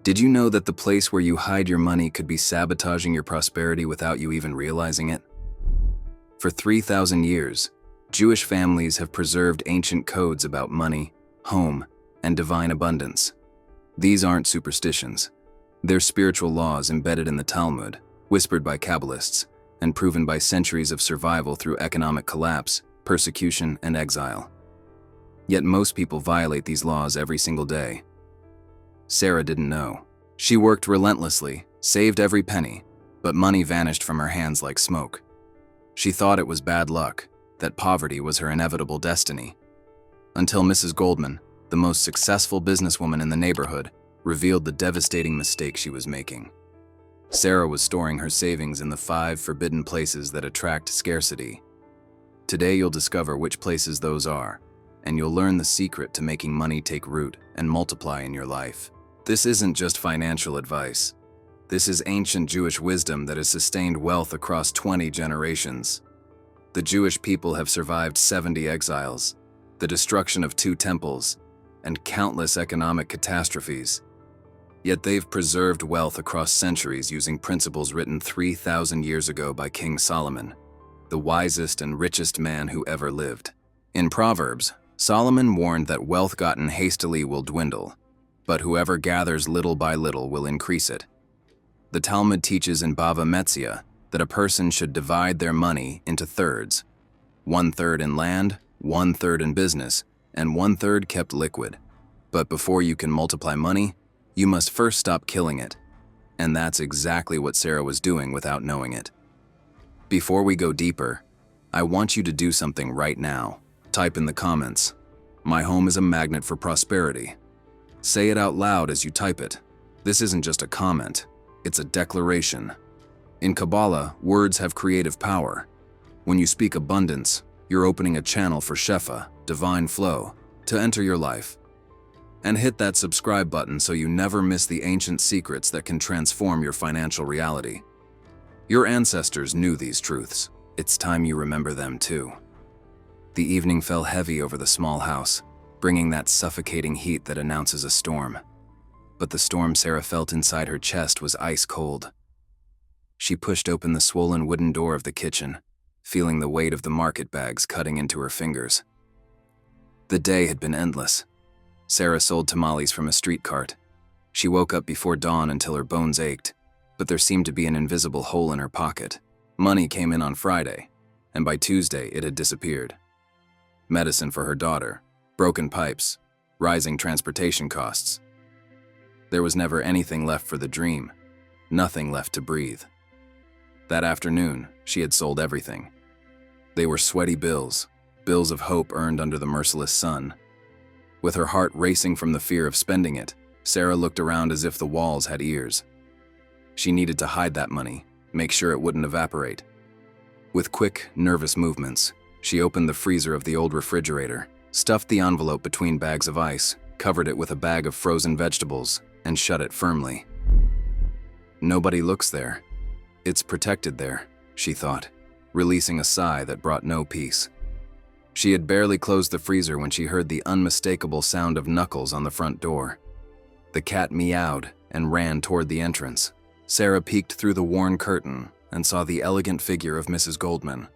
Did you know that the place where you hide your money could be sabotaging your prosperity without you even realizing it? For 3,000 years, Jewish families have preserved ancient codes about money, home, and divine abundance. These aren't superstitions. They're spiritual laws embedded in the Talmud, whispered by Kabbalists, and proven by centuries of survival through economic collapse, persecution, and exile. Yet most people violate these laws every single day. Sarah didn't know. She worked relentlessly, saved every penny, but money vanished from her hands like smoke. She thought it was bad luck, that poverty was her inevitable destiny. Until Mrs. Goldman, the most successful businesswoman in the neighborhood, revealed the devastating mistake she was making. Sarah was storing her savings in the 5 forbidden places that attract scarcity. Today you'll discover which places those are, and you'll learn the secret to making money take root and multiply in your life. This isn't just financial advice. This is ancient Jewish wisdom that has sustained wealth across 20 generations. The Jewish people have survived 70 exiles, the destruction of 2 temples, and countless economic catastrophes. Yet they've preserved wealth across centuries using principles written 3,000 years ago by King Solomon, the wisest and richest man who ever lived. In Proverbs, Solomon warned that wealth gotten hastily will dwindle, but whoever gathers little by little will increase it. The Talmud teaches in Bava Metzia that a person should divide their money into thirds, 1/3 in land, 1/3 in business, and 1/3 kept liquid. But before you can multiply money, you must first stop killing it. And that's exactly what Sarah was doing without knowing it. Before we go deeper, I want you to do something right now. Type in the comments, "My home is a magnet for prosperity." Say it out loud as you type it. This isn't just a comment, it's a declaration. In Kabbalah, words have creative power. When you speak abundance, you're opening a channel for Shefa, divine flow, to enter your life. And hit that subscribe button so you never miss the ancient secrets that can transform your financial reality. Your ancestors knew these truths. It's time you remember them too. The evening fell heavy over the small house, bringing that suffocating heat that announces a storm. But the storm Sarah felt inside her chest was ice cold. She pushed open the swollen wooden door of the kitchen, feeling the weight of the market bags cutting into her fingers. The day had been endless. Sarah sold tamales from a street cart. She woke up before dawn until her bones ached, but there seemed to be an invisible hole in her pocket. Money came in on Friday, and by Tuesday it had disappeared. Medicine for her daughter, broken pipes, rising transportation costs. There was never anything left for the dream, nothing left to breathe. That afternoon, she had sold everything. They were sweaty bills, bills of hope earned under the merciless sun. With her heart racing from the fear of spending it, Sarah looked around as if the walls had ears. She needed to hide that money, make sure it wouldn't evaporate. With quick, nervous movements, she opened the freezer of the old refrigerator, stuffed the envelope between bags of ice, covered it with a bag of frozen vegetables, and shut it firmly. Nobody looks there. It's protected there, she thought, releasing a sigh that brought no peace. She had barely closed the freezer when she heard the unmistakable sound of Knuckles on the front door. The cat meowed and ran toward the entrance. Sarah peeked through the worn curtain and saw the elegant figure of Mrs. Goldman.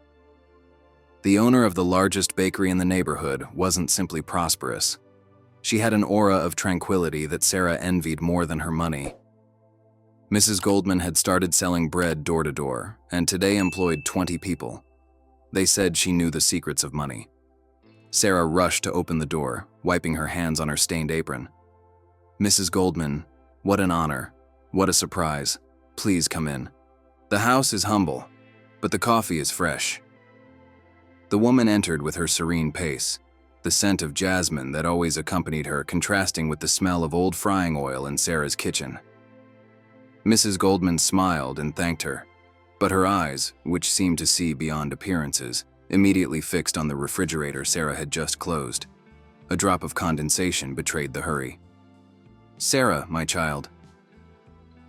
The owner of the largest bakery in the neighborhood wasn't simply prosperous. She had an aura of tranquility that Sarah envied more than her money. Mrs. Goldman had started selling bread door to door, and today employed 20 people. They said she knew the secrets of money. Sarah rushed to open the door, wiping her hands on her stained apron. "Mrs. Goldman, what an honor. What a surprise. Please come in. The house is humble, but the coffee is fresh." The woman entered with her serene pace, the scent of jasmine that always accompanied her contrasting with the smell of old frying oil in Sarah's kitchen. Mrs. Goldman smiled and thanked her, but her eyes, which seemed to see beyond appearances, immediately fixed on the refrigerator Sarah had just closed. A drop of condensation betrayed the hurry. "Sarah, my child."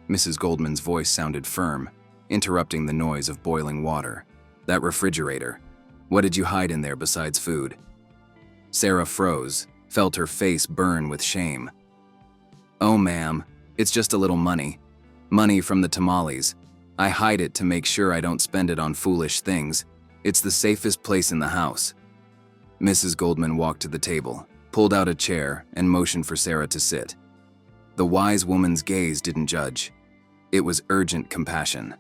Mrs. Goldman's voice sounded firm, interrupting the noise of boiling water. "That refrigerator. What did you hide in there besides food?" Sarah froze, felt her face burn with shame. "Oh, ma'am, It's just a little money. Money from the tamales. I hide it to make sure I don't spend it on foolish things. It's the safest place in the house." Mrs. Goldman walked to the table, pulled out a chair, and motioned for Sarah to sit. The wise woman's gaze didn't judge. It was urgent compassion.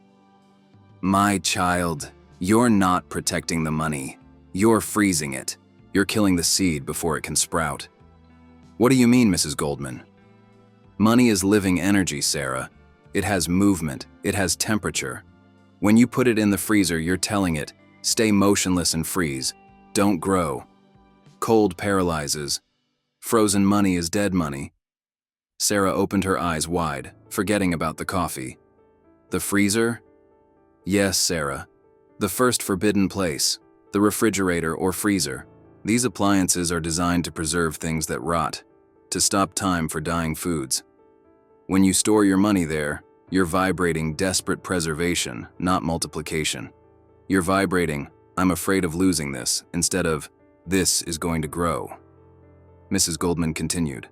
"My child, you're not protecting the money. You're freezing it. You're killing the seed before it can sprout." "What do you mean, Mrs. Goldman?" "Money is living energy, Sarah. It has movement. It has temperature. When you put it in the freezer, you're telling it, stay motionless and freeze. Don't grow. Cold paralyzes. Frozen money is dead money." Sarah opened her eyes wide, forgetting about the coffee. "The freezer?" "Yes, Sarah. The first forbidden place. The refrigerator or freezer. These appliances are designed to preserve things that rot, to stop time for dying foods. When you store your money there, you're vibrating desperate preservation, not multiplication. You're vibrating, I'm afraid of losing this, instead of, this is going to grow." Mrs. Goldman continued.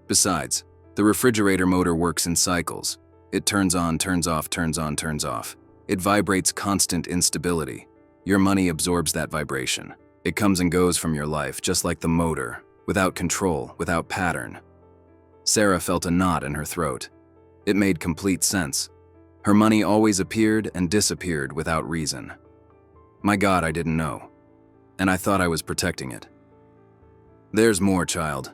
"Besides, the refrigerator motor works in cycles. It turns on, turns off, turns on, turns off. It vibrates constant instability. Your money absorbs that vibration. It comes and goes from your life, just like the motor, without control, without pattern." Sarah felt a knot in her throat. It made complete sense. Her money always appeared and disappeared without reason. "My God, I didn't know. And I thought I was protecting it." "There's more, child.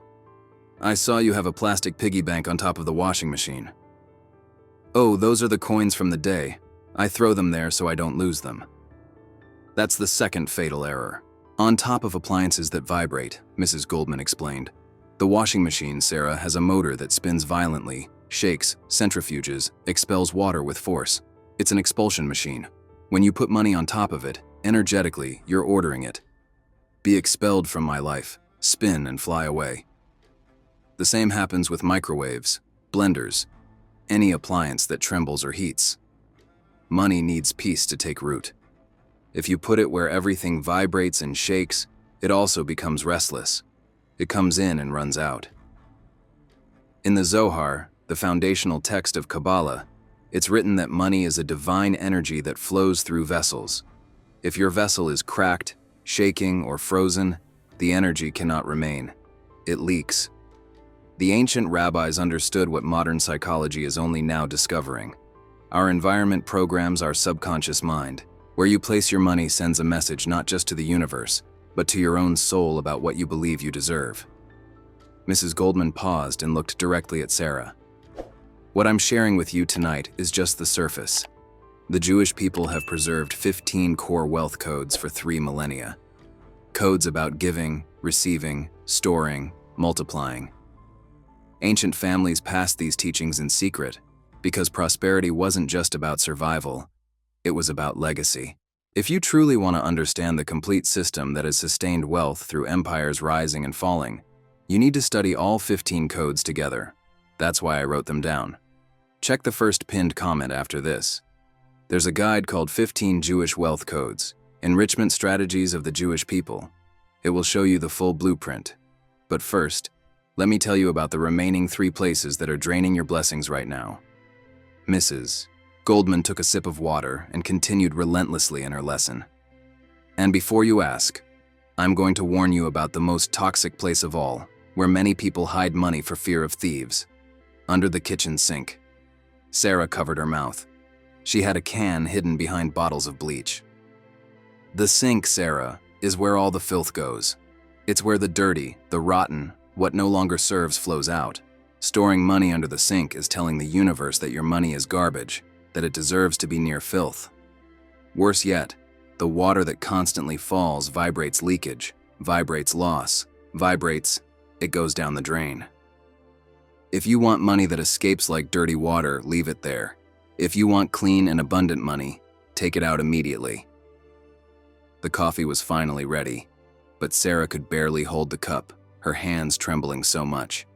I saw you have a plastic piggy bank on top of the washing machine." "Oh, those are the coins from the day. I throw them there so I don't lose them." That's the second fatal error. On top of appliances that vibrate, Mrs. Goldman explained. The washing machine, Sarah, has a motor that spins violently, shakes, centrifuges, expels water with force. It's an expulsion machine. When you put money on top of it, energetically, you're ordering it. Be expelled from my life, spin and fly away. The same happens with microwaves, blenders, any appliance that trembles or heats. Money needs peace to take root. If you put it where everything vibrates and shakes, it also becomes restless. It comes in and runs out. In the Zohar, the foundational text of Kabbalah, it's written that money is a divine energy that flows through vessels. If your vessel is cracked, shaking, or frozen, the energy cannot remain. It leaks. The ancient rabbis understood what modern psychology is only now discovering. Our environment programs our subconscious mind. Where you place your money sends a message not just to the universe, but to your own soul about what you believe you deserve. Mrs. Goldman paused and looked directly at Sarah. "What I'm sharing with you tonight is just the surface. The Jewish people have preserved 15 core wealth codes for 3 millennia. Codes about giving, receiving, storing, multiplying. Ancient families passed these teachings in secret because prosperity wasn't just about survival, it was about legacy. If you truly want to understand the complete system that has sustained wealth through empires rising and falling, you need to study all 15 codes together. That's why I wrote them down. Check the first pinned comment after this. There's a guide called 15 Jewish Wealth Codes, Enrichment Strategies of the Jewish People. It will show you the full blueprint. But first, let me tell you about the remaining 3 places that are draining your blessings right now." Mrs. Goldman took a sip of water and continued relentlessly in her lesson. "And before you ask, I'm going to warn you about the most toxic place of all, where many people hide money for fear of thieves. Under the kitchen sink." Sarah covered her mouth. She had a can hidden behind bottles of bleach. "The sink, Sarah, is where all the filth goes. It's where the dirty, the rotten, what no longer serves flows out. Storing money under the sink is telling the universe that your money is garbage, that it deserves to be near filth. Worse yet, the water that constantly falls vibrates leakage, vibrates loss, vibrates, it goes down the drain. If you want money that escapes like dirty water, leave it there. If you want clean and abundant money, take it out immediately." The coffee was finally ready, but Sarah could barely hold the cup, her hands trembling so much.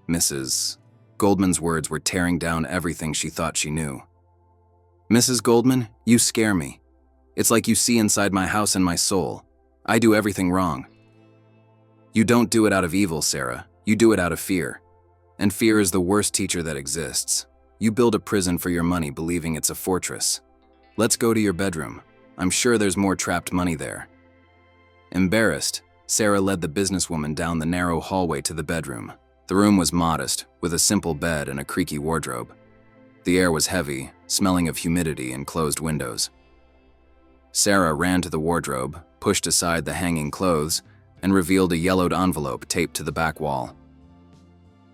Mrs. Goldman's words were tearing down everything she thought she knew. "Mrs. Goldman, you scare me. It's like you see inside my house and my soul. I do everything wrong." "You don't do it out of evil, Sarah. You do it out of fear. And fear is the worst teacher that exists. You build a prison for your money believing it's a fortress. Let's go to your bedroom. I'm sure there's more trapped money there. Embarrassed, Sarah led the businesswoman down the narrow hallway to the bedroom. The room was modest, with a simple bed and a creaky wardrobe. The air was heavy, smelling of humidity and closed windows. Sarah ran to the wardrobe, pushed aside the hanging clothes, and revealed a yellowed envelope taped to the back wall.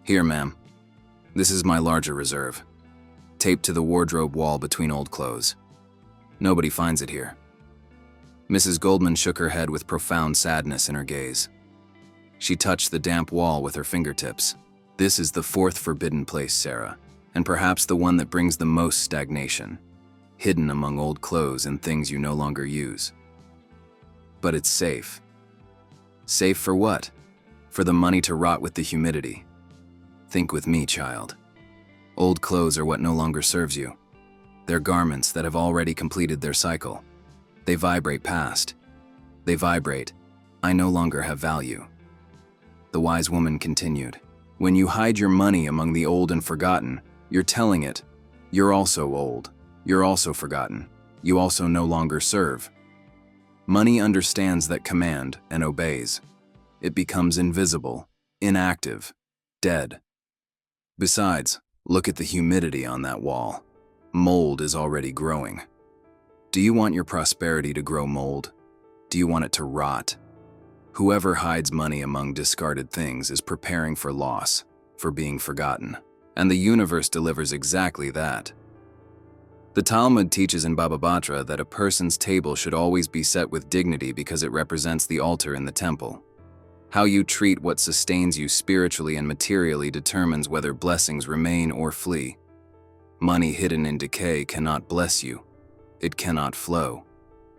Here, ma'am. This is my larger reserve, taped to the wardrobe wall between old clothes. Nobody finds it here. Mrs. Goldman shook her head with profound sadness in her gaze. She touched the damp wall with her fingertips. This is the fourth forbidden place, Sarah, and perhaps the one that brings the most stagnation, hidden among old clothes and things you no longer use. But it's safe. Safe for what? For the money to rot with the humidity. Think with me, child. Old clothes are what no longer serves you. They're garments that have already completed their cycle. They vibrate past. They vibrate, I no longer have value. The wise woman continued, when you hide your money among the old and forgotten, you're telling it, you're also old, you're also forgotten, you also no longer serve. Money understands that command and obeys. It becomes invisible, inactive, dead. Besides, look at the humidity on that wall. Mold is already growing. Do you want your prosperity to grow mold? Do you want it to rot? Whoever hides money among discarded things is preparing for loss, for being forgotten. And the universe delivers exactly that. The Talmud teaches in Baba Batra that a person's table should always be set with dignity because it represents the altar in the temple. How you treat what sustains you spiritually and materially determines whether blessings remain or flee. Money hidden in decay cannot bless you. It cannot flow.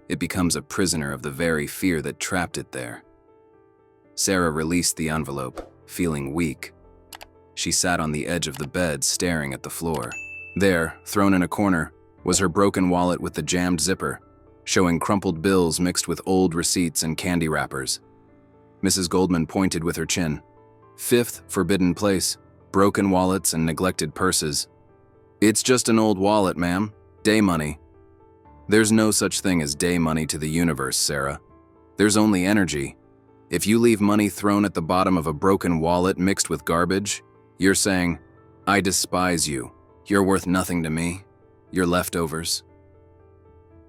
It becomes a prisoner of the very fear that trapped it there. Sarah released the envelope, feeling weak. She sat on the edge of the bed, staring at the floor. There, thrown in a corner, was her broken wallet with the jammed zipper, showing crumpled bills mixed with old receipts and candy wrappers. Mrs. Goldman pointed with her chin. Fifth forbidden place, broken wallets and neglected purses. It's just an old wallet, ma'am. Day money. There's no such thing as day money to the universe, Sarah. There's only energy. If you leave money thrown at the bottom of a broken wallet mixed with garbage, you're saying, I despise you. You're worth nothing to me. You're leftovers.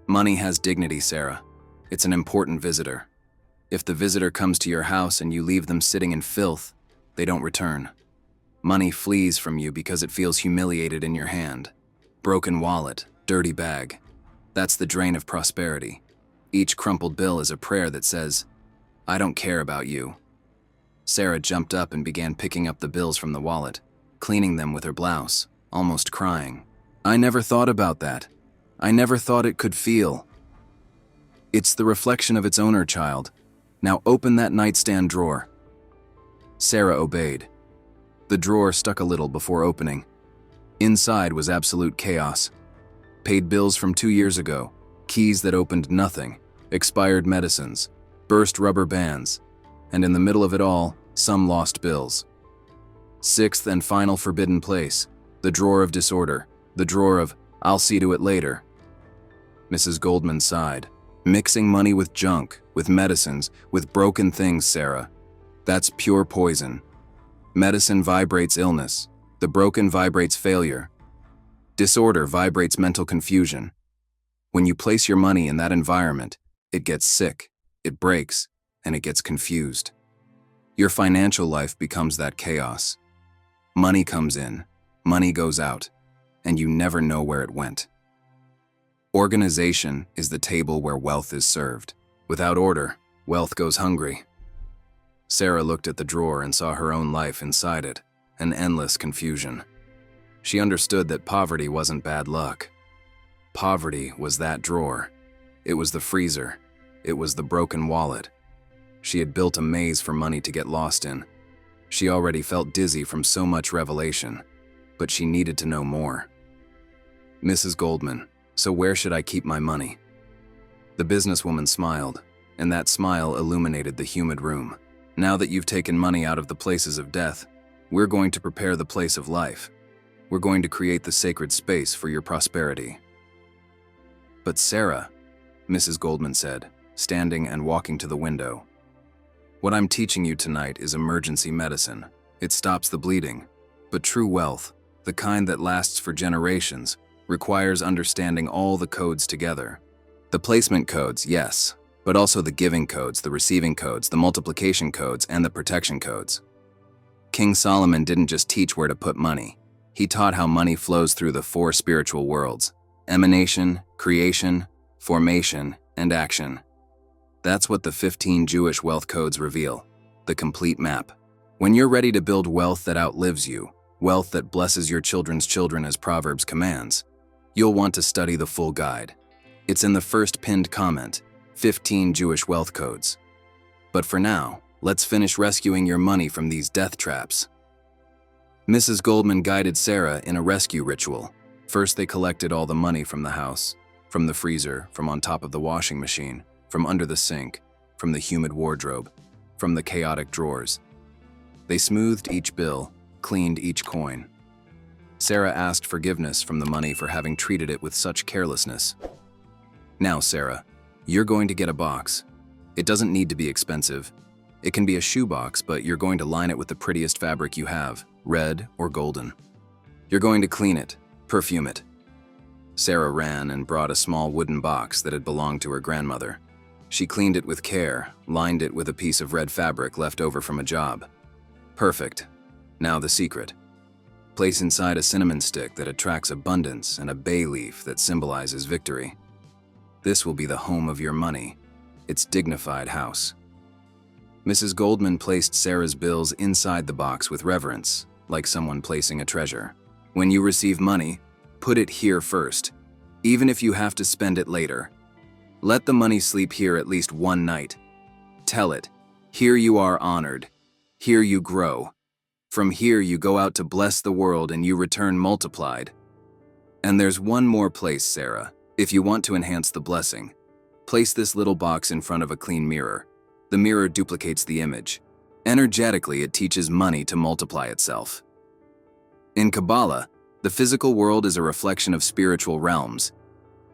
Money has dignity, Sarah. It's an important visitor. If the visitor comes to your house and you leave them sitting in filth, they don't return. Money flees from you because it feels humiliated in your hand. Broken wallet, dirty bag. That's the drain of prosperity. Each crumpled bill is a prayer that says, I don't care about you. Sarah jumped up and began picking up the bills from the wallet, cleaning them with her blouse, almost crying. I never thought about that. I never thought it could feel. It's the reflection of its owner, child. Now open that nightstand drawer. Sarah obeyed. The drawer stuck a little before opening. Inside was absolute chaos. Paid bills from 2 years ago, keys that opened nothing, expired medicines, burst rubber bands, and in the middle of it all, some lost bills. Sixth and final forbidden place, the drawer of disorder, the drawer of, I'll see to it later. Mrs. Goldman sighed. Mixing money with junk, with medicines, with broken things, Sarah. That's pure poison. Medicine vibrates illness. The broken vibrates failure. Disorder vibrates mental confusion. When you place your money in that environment, it gets sick, it breaks, and it gets confused. Your financial life becomes that chaos. Money comes in, money goes out, and you never know where it went. Organization is the table where wealth is served. Without order, wealth goes hungry. Sarah looked at the drawer and saw her own life inside it, an endless confusion. She understood that poverty wasn't bad luck. Poverty was that drawer. It was the freezer. It was the broken wallet. She had built a maze for money to get lost in. She already felt dizzy from so much revelation, but she needed to know more. Mrs. Goldman, so where should I keep my money? The businesswoman smiled, and that smile illuminated the humid room. Now that you've taken money out of the places of death, We're going to prepare the place of life. We're going to create the sacred space for your prosperity." "But Sarah," Mrs. Goldman said, standing and walking to the window, "what I'm teaching you tonight is emergency medicine. It stops the bleeding. But true wealth, the kind that lasts for generations, requires understanding all the codes together. The placement codes, yes, but also the giving codes, the receiving codes, the multiplication codes, and the protection codes. King Solomon didn't just teach where to put money. He taught how money flows through the four spiritual worlds: emanation, creation, formation, and action. That's what the 15 Jewish wealth codes reveal, the complete map. When you're ready to build wealth that outlives you, wealth that blesses your children's children as Proverbs commands, you'll want to study the full guide. It's in the first pinned comment, 15 Jewish wealth codes. But for now, let's finish rescuing your money from these death traps." Mrs. Goldman guided Sarah in a rescue ritual. First, they collected all the money from the house, from the freezer, from on top of the washing machine, from under the sink, from the humid wardrobe, from the chaotic drawers. They smoothed each bill, cleaned each coin. Sarah asked forgiveness from the money for having treated it with such carelessness. "Now, Sarah, you're going to get a box. It doesn't need to be expensive. It can be a shoebox, but you're going to line it with the prettiest fabric you have, red or golden. You're going to clean it, perfume it." Sarah ran and brought a small wooden box that had belonged to her grandmother. She cleaned it with care, lined it with a piece of red fabric left over from a job. Perfect. Now the secret. Place inside a cinnamon stick that attracts abundance and a bay leaf that symbolizes victory. This will be the home of your money, its dignified house. Mrs. Goldman placed Sarah's bills inside the box with reverence, like someone placing a treasure. "When you receive money, put it here first, even if you have to spend it later. Let the money sleep here at least one night. Tell it, here you are honored. Here you grow. From here you go out to bless the world and you return multiplied." And there's one more place, Sarah, if you want to enhance the blessing. Place this little box in front of a clean mirror. The mirror duplicates the image. Energetically, it teaches money to multiply itself. In Kabbalah, the physical world is a reflection of spiritual realms.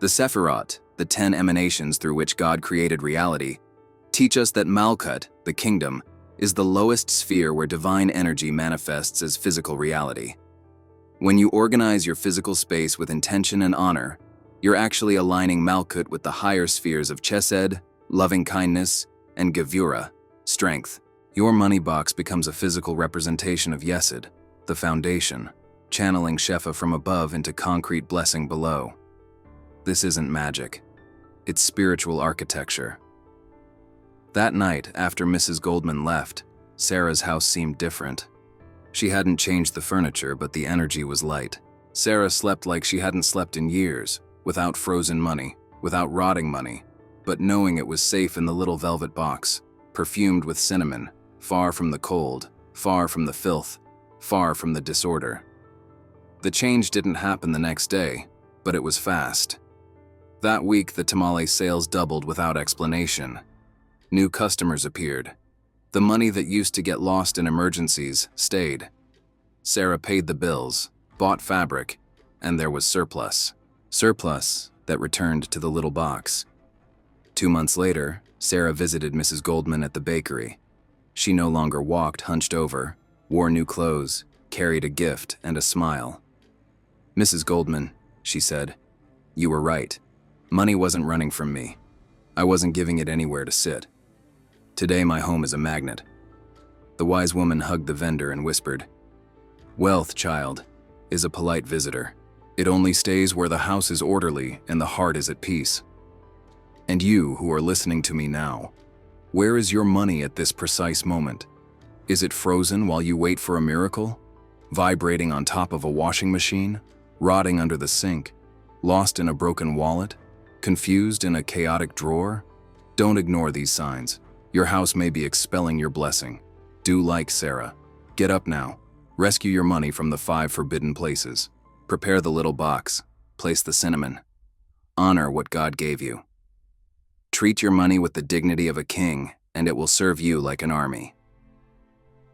The Sephirot, the 10 emanations through which God created reality, teach us that Malkut, the kingdom, is the lowest sphere where divine energy manifests as physical reality. When you organize your physical space with intention and honor, you're actually aligning Malkut with the higher spheres of Chesed, loving kindness, and Gevura, strength. Your money box becomes a physical representation of Yesod, the foundation, channeling Shefa from above into concrete blessing below. This isn't magic. It's spiritual architecture. That night, after Mrs. Goldman left, Sarah's house seemed different. She hadn't changed the furniture, but the energy was light. Sarah slept like she hadn't slept in years, without frozen money, without rotting money, but knowing it was safe in the little velvet box, perfumed with cinnamon, far from the cold, far from the filth, far from the disorder. The change didn't happen the next day, but it was fast. That week, the tamale sales doubled without explanation. New customers appeared. The money that used to get lost in emergencies stayed. Sarah paid the bills, bought fabric, and there was surplus. Surplus that returned to the little box. 2 months later, Sarah visited Mrs. Goldman at the bakery. She no longer walked hunched over, wore new clothes, carried a gift and a smile. "Mrs. Goldman," she said, "you were right. Money wasn't running from me. I wasn't giving it anywhere to sit. Today my home is a magnet." The wise woman hugged the vendor and whispered, "Wealth, child, is a polite visitor. It only stays where the house is orderly and the heart is at peace. And you who are listening to me now, where is your money at this precise moment? Is it frozen while you wait for a miracle? Vibrating on top of a washing machine? Rotting under the sink? Lost in a broken wallet? Confused in a chaotic drawer? Don't ignore these signs. Your house may be expelling your blessing. Do like Sarah. Get up now. Rescue your money from the 5 forbidden places. Prepare the little box. Place the cinnamon. Honor what God gave you. Treat your money with the dignity of a king, and it will serve you like an army."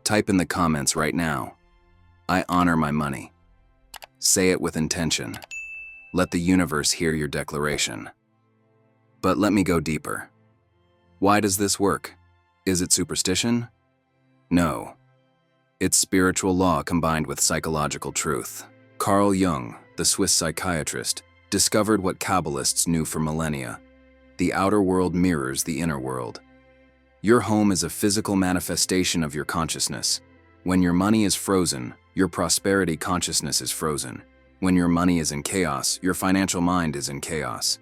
Type in the comments right now, I honor my money. Say it with intention. Let the universe hear your declaration. But let me go deeper. Why does this work? Is it superstition? No. It's spiritual law combined with psychological truth. Carl Jung, the Swiss psychiatrist, discovered what Kabbalists knew for millennia. The outer world mirrors the inner world. Your home is a physical manifestation of your consciousness. When your money is frozen, your prosperity consciousness is frozen. When your money is in chaos, your financial mind is in chaos.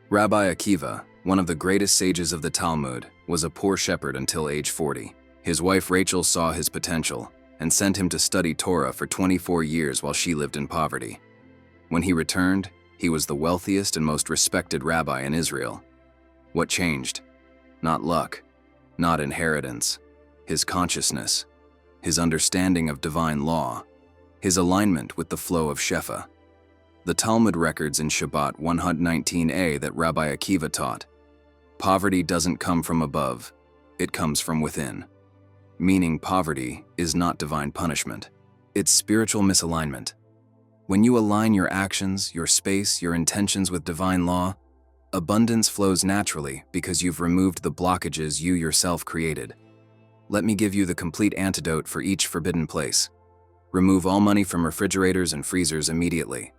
Rabbi Akiva, one of the greatest sages of the Talmud, was a poor shepherd until age 40. His wife Rachel saw his potential and sent him to study Torah for 24 years while she lived in poverty. When he returned, he was the wealthiest and most respected rabbi in Israel. What changed? Not luck, not inheritance, his consciousness, his understanding of divine law, his alignment with the flow of Shefa. The Talmud records in Shabbat 119a that Rabbi Akiva taught, "Poverty doesn't come from above, it comes from within." Meaning poverty is not divine punishment, it's spiritual misalignment. When you align your actions, your space, your intentions with divine law, abundance flows naturally because you've removed the blockages you yourself created. Let me give you the complete antidote for each forbidden place. Remove all money from refrigerators and freezers immediately.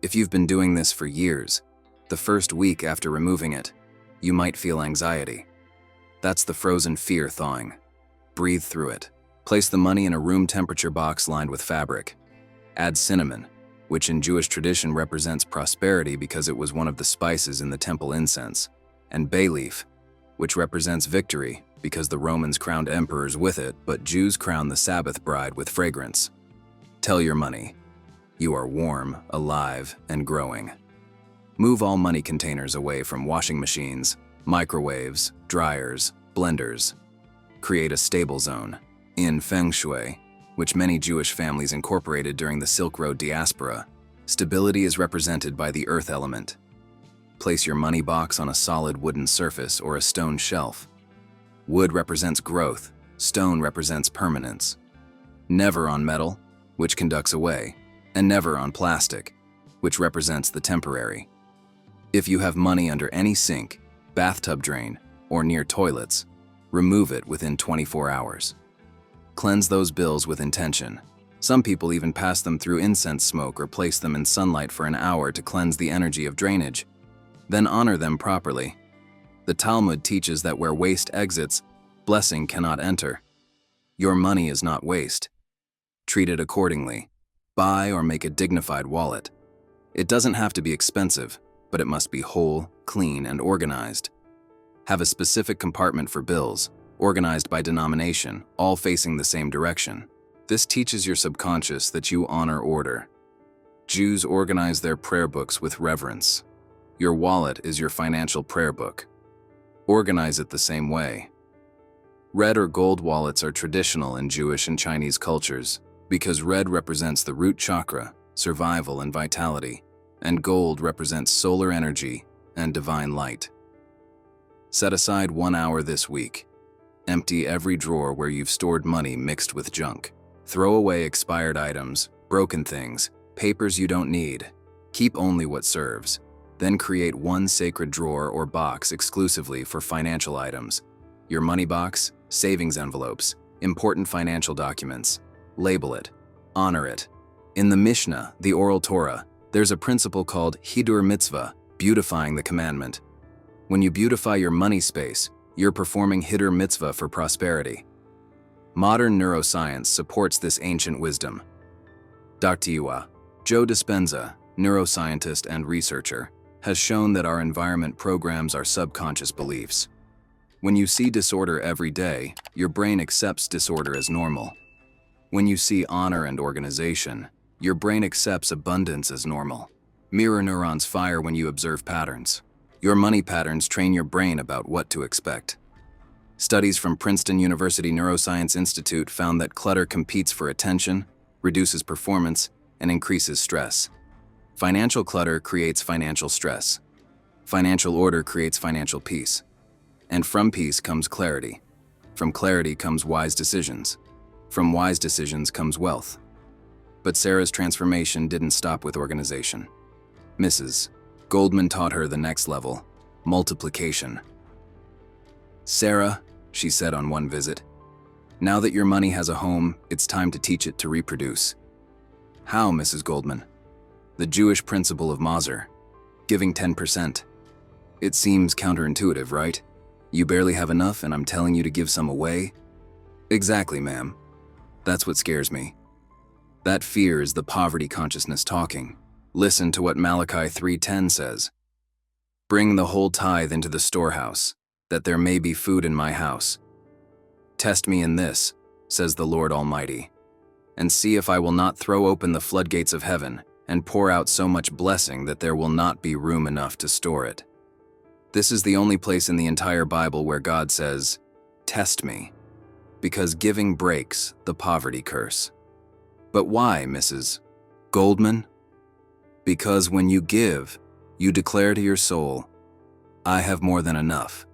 If you've been doing this for years, the first week after removing it, you might feel anxiety. That's the frozen fear thawing. Breathe through it. Place the money in a room temperature box lined with fabric. Add cinnamon, which in Jewish tradition represents prosperity because it was one of the spices in the temple incense, and bay leaf, which represents victory because the Romans crowned emperors with it, but Jews crowned the Sabbath bride with fragrance. Tell your money, you are warm, alive, and growing. Move all money containers away from washing machines, microwaves, dryers, blenders. Create a stable zone. In Feng Shui, which many Jewish families incorporated during the Silk Road diaspora, stability is represented by the earth element. Place your money box on a solid wooden surface or a stone shelf. Wood represents growth, stone represents permanence. Never on metal, which conducts away, and never on plastic, which represents the temporary. If you have money under any sink, bathtub drain, or near toilets, remove it within 24 hours. Cleanse those bills with intention. Some people even pass them through incense smoke or place them in sunlight for an hour to cleanse the energy of drainage. Then honor them properly. The Talmud teaches that where waste exits, blessing cannot enter. Your money is not waste. Treat it accordingly. Buy or make a dignified wallet. It doesn't have to be expensive, but it must be whole, clean, and organized. Have a specific compartment for bills, organized by denomination, all facing the same direction. This teaches your subconscious that you honor order. Jews organize their prayer books with reverence. Your wallet is your financial prayer book. Organize it the same way. Red or gold wallets are traditional in Jewish and Chinese cultures because red represents the root chakra, survival and vitality, and gold represents solar energy and divine light. Set aside 1 hour this week. Empty every drawer where you've stored money mixed with junk. Throw away expired items, broken things, papers you don't need. Keep only what serves. Then create one sacred drawer or box exclusively for financial items. Your money box, savings envelopes, important financial documents. Label it. Honor it. In the Mishnah, the oral Torah, there's a principle called Hidur Mitzvah, beautifying the commandment. When you beautify your money space, you're performing Hidur Mitzvah for prosperity. Modern neuroscience supports this ancient wisdom. Dr. Joe Dispenza, neuroscientist and researcher, has shown that our environment programs our subconscious beliefs. When you see disorder every day, your brain accepts disorder as normal. When you see honor and organization, your brain accepts abundance as normal. Mirror neurons fire when you observe patterns. Your money patterns train your brain about what to expect. Studies from Princeton University Neuroscience Institute found that clutter competes for attention, reduces performance, and increases stress. Financial clutter creates financial stress. Financial order creates financial peace. And from peace comes clarity. From clarity comes wise decisions. From wise decisions comes wealth. But Sarah's transformation didn't stop with organization. Mrs. Goldman taught her the next level: multiplication. "Sarah," she said on one visit, "now that your money has a home, it's time to teach it to reproduce." "How, Mrs. Goldman?" "The Jewish principle of Maser, giving 10%. It seems counterintuitive, right? You barely have enough and I'm telling you to give some away?" "Exactly, ma'am. That's what scares me. That fear is the poverty consciousness talking. Listen to what Malachi 3:10 says. Bring the whole tithe into the storehouse, that there may be food in my house. Test me in this, says the Lord Almighty, and see if I will not throw open the floodgates of heaven and pour out so much blessing that there will not be room enough to store it. This is the only place in the entire Bible where God says, test me, because giving breaks the poverty curse. But why, Mrs. Goldman? Because when you give, you declare to your soul, I have more than enough.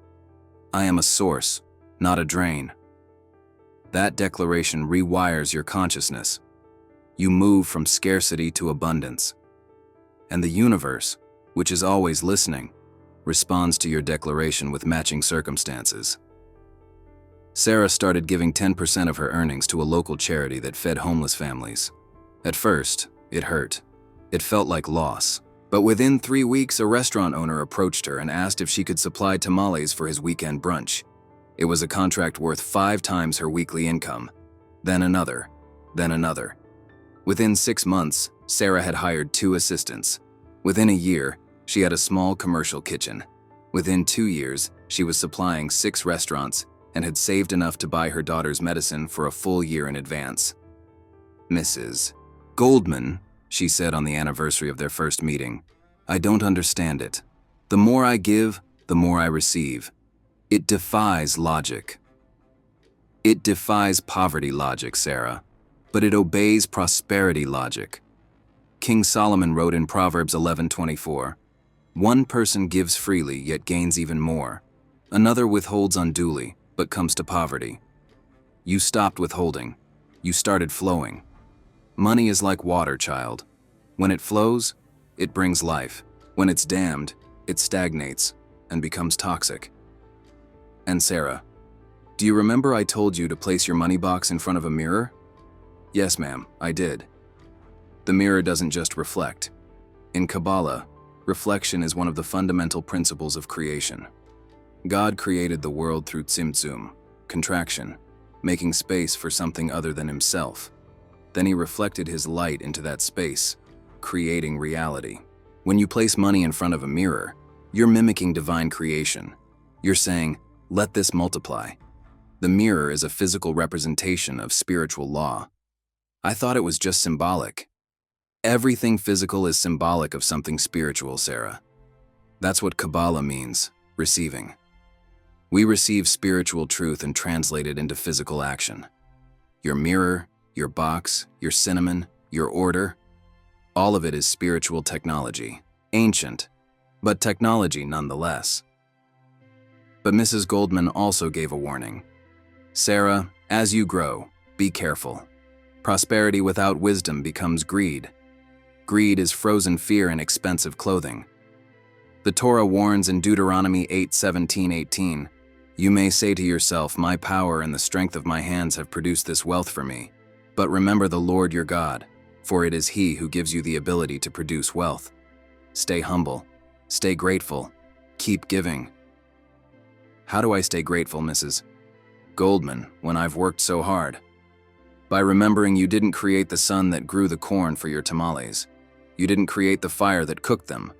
I am a source, not a drain. That declaration rewires your consciousness. You move from scarcity to abundance. And the universe, which is always listening, responds to your declaration with matching circumstances. Sarah started giving 10% of her earnings to a local charity that fed homeless families. At first, it hurt. It felt like loss. But within 3 weeks, a restaurant owner approached her and asked if she could supply tamales for his weekend brunch. It was a contract worth 5 times her weekly income. Then another. Then another. Within 6 months, Sarah had hired 2 assistants. Within a year, she had a small commercial kitchen. Within 2 years, she was supplying 6 restaurants and had saved enough to buy her daughter's medicine for a full year in advance. Mrs. Goldman, she said on the anniversary of their first meeting, I don't understand it. The more I give, the more I receive. It defies logic. It defies poverty logic, Sarah, but it obeys prosperity logic. King Solomon wrote in Proverbs 11:24, one person gives freely yet gains even more. Another withholds unduly, but comes to poverty. You stopped withholding. You started flowing. Money is like water, child. When it flows, it brings life. When it's dammed, it stagnates and becomes toxic. And Sarah, do you remember I told you to place your money box in front of a mirror? Yes, ma'am, I did. The mirror doesn't just reflect. In Kabbalah, reflection is one of the fundamental principles of creation. God created the world through tzimtzum, contraction, making space for something other than himself. Then he reflected his light into that space, creating reality. When you place money in front of a mirror, you're mimicking divine creation. You're saying, let this multiply. The mirror is a physical representation of spiritual law. I thought it was just symbolic. Everything physical is symbolic of something spiritual, Sarah. That's what Kabbalah means, receiving. We receive spiritual truth and translate it into physical action. Your mirror, your box, your cinnamon, your order, all of it is spiritual technology, ancient, but technology nonetheless. But Mrs. Goldman also gave a warning. Sarah, as you grow, be careful. Prosperity without wisdom becomes greed. Greed is frozen fear in expensive clothing. The Torah warns in Deuteronomy 8:17-18, you may say to yourself, my power and the strength of my hands have produced this wealth for me. But remember the Lord your God, for it is He who gives you the ability to produce wealth. Stay humble. Stay grateful. Keep giving. How do I stay grateful, Mrs. Goldman, when I've worked so hard? By remembering you didn't create the sun that grew the corn for your tamales. You didn't create the fire that cooked them.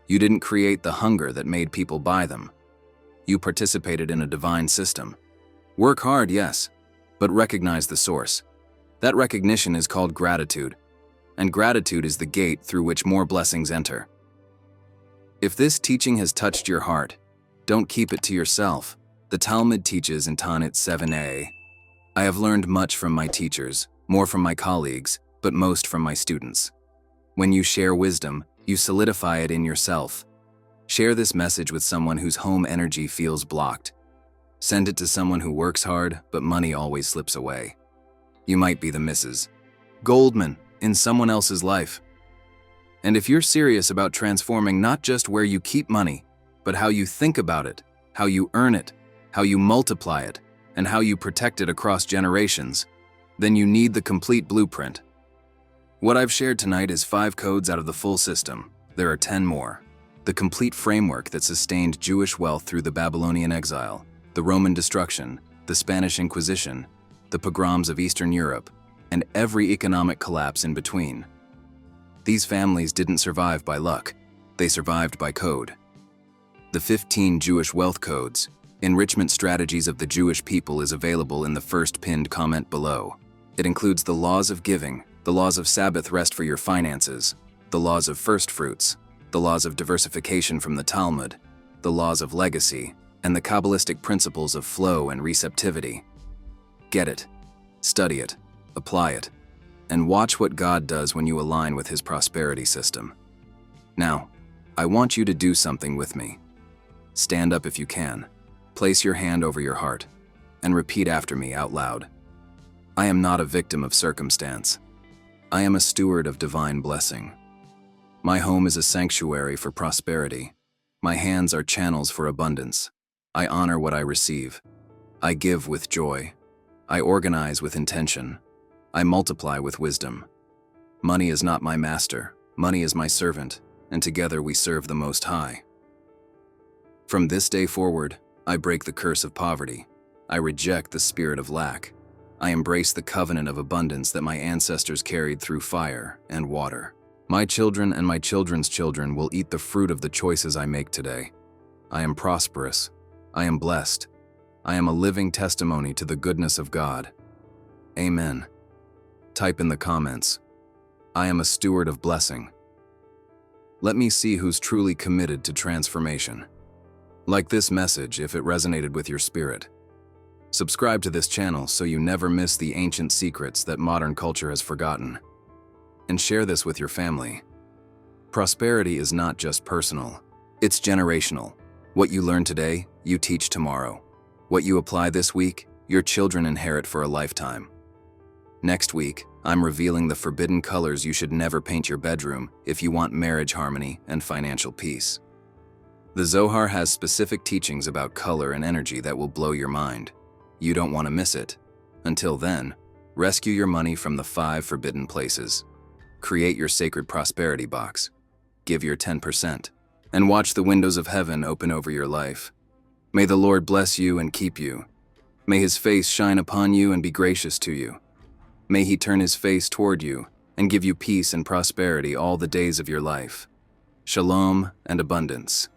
You didn't create the hunger that made people buy them. You participated in a divine system. Work hard, yes, but recognize the source. That recognition is called gratitude, and gratitude is the gate through which more blessings enter. If this teaching has touched your heart, don't keep it to yourself. The Talmud teaches in Tanit 7a, I have learned much from my teachers, more from my colleagues, but most from my students. When you share wisdom, you solidify it in yourself. Share this message with someone whose home energy feels blocked. Send it to someone who works hard, but money always slips away. You might be the Mrs. Goldman in someone else's life. And if you're serious about transforming not just where you keep money, but how you think about it, how you earn it, how you multiply it, and how you protect it across generations, then you need the complete blueprint. What I've shared tonight is 5 codes out of the full system. There are 10 more. The complete framework that sustained Jewish wealth through the Babylonian exile, the Roman destruction, the Spanish Inquisition, the pogroms of Eastern Europe, and every economic collapse in between. These families didn't survive by luck, they survived by code. The 15 Jewish wealth codes, Enrichment strategies of the Jewish people is available in the first pinned comment below. It includes the laws of giving, the laws of Sabbath rest for your finances, the laws of first fruits, the laws of diversification from the Talmud, the laws of legacy, and the Kabbalistic principles of flow and receptivity. Get it, study it, apply it, and watch what God does when you align with His prosperity system. Now, I want you to do something with me. Stand up if you can, place your hand over your heart, and repeat after me out loud. I am not a victim of circumstance. I am a steward of divine blessing. My home is a sanctuary for prosperity. My hands are channels for abundance. I honor what I receive. I give with joy. I organize with intention. I multiply with wisdom. Money is not my master. Money is my servant, and together we serve the Most High. From this day forward, I break the curse of poverty. I reject the spirit of lack. I embrace the covenant of abundance that my ancestors carried through fire and water. My children and my children's children will eat the fruit of the choices I make today. I am prosperous. I am blessed. I am a living testimony to the goodness of God. Amen. Type in the comments, I am a steward of blessing. Let me see who's truly committed to transformation. Like this message if it resonated with your spirit. Subscribe to this channel so you never miss the ancient secrets that modern culture has forgotten. And share this with your family. Prosperity is not just personal, it's generational. What you learn today, you teach tomorrow. What you apply this week, your children inherit for a lifetime. Next week, I'm revealing the forbidden colors you should never paint your bedroom if you want marriage harmony and financial peace. The Zohar has specific teachings about color and energy that will blow your mind. You don't want to miss it. Until then, rescue your money from the 5 forbidden places. Create your sacred prosperity box. Give your 10%. And watch the windows of heaven open over your life. May the Lord bless you and keep you. May His face shine upon you and be gracious to you. May He turn His face toward you and give you peace and prosperity all the days of your life. Shalom and abundance.